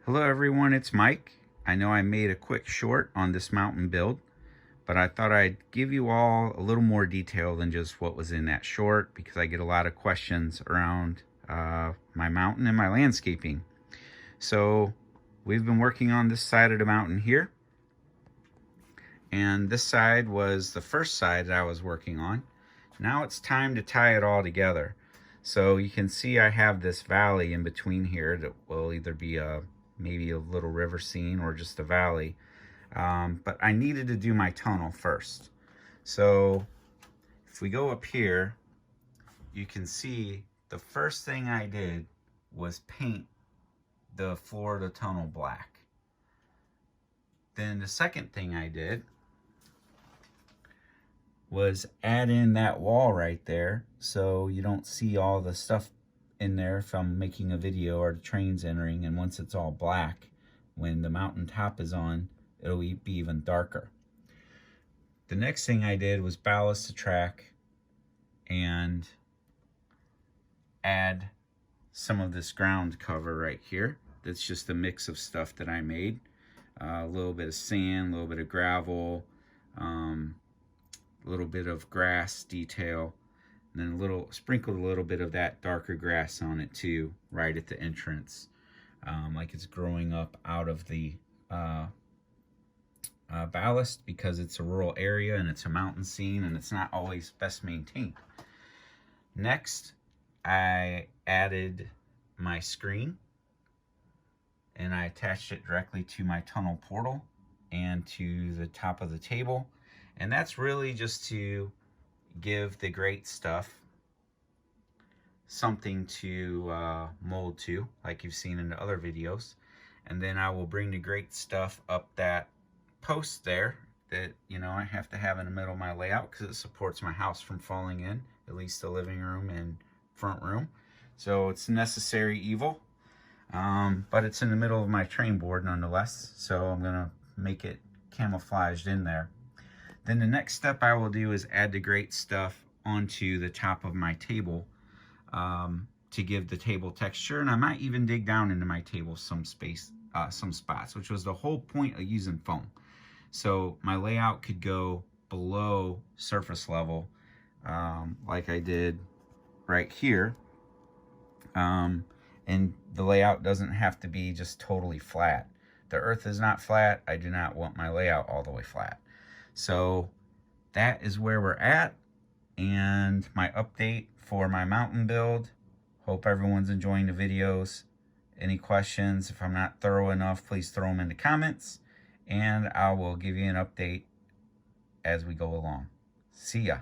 Hello everyone, it's Mike. I know I made a quick short on this mountain build, but I thought I'd give you all a little more detail than just what was in that short because I get a lot of questions around my mountain and my landscaping. So we've been working on this side of the mountain here, and this side was the first side that I was working on. Now it's time to tie it all together. So you can see I have this valley in between here that will either be maybe a little river scene or just a valley. But I needed to do my tunnel first. So if we go up here, you can see the first thing I did was paint the floor of the tunnel black. Then the second thing I did was add in that wall right there so you don't see all the stuff in there if I'm making a video or the train's entering, and once it's all black, when the mountain top is on, it'll be even darker. The next thing I did was ballast the track and add some of this ground cover right here. That's just a mix of stuff that I made. A little bit of sand, a little bit of gravel, a little bit of grass detail, and then sprinkled a little bit of that darker grass on it too, right at the entrance, like it's growing up out of the ballast, because it's a rural area and it's a mountain scene and it's not always best maintained. Next, I added my screen and I attached it directly to my tunnel portal and to the top of the table. And that's really just to give the great stuff something to mold to, like you've seen in the other videos. And then I will bring the great stuff up that post there that, you know, I have to have in the middle of my layout because it supports my house from falling in, at least the living room and front room. So it's a necessary evil, but it's in the middle of my train board nonetheless. So I'm gonna make it camouflaged in there. Then the next step I will do is add the great stuff onto the top of my table to give the table texture. And I might even dig down into my table some spots, which was the whole point of using foam. So my layout could go below surface level, like I did right here. And the layout doesn't have to be just totally flat. The earth is not flat. I do not want my layout all the way flat. So that is where we're at, and my update for my mountain build. Hope everyone's enjoying the videos. Any questions, if I'm not thorough enough, please throw them in the comments, and I will give you an update as we go along. See ya.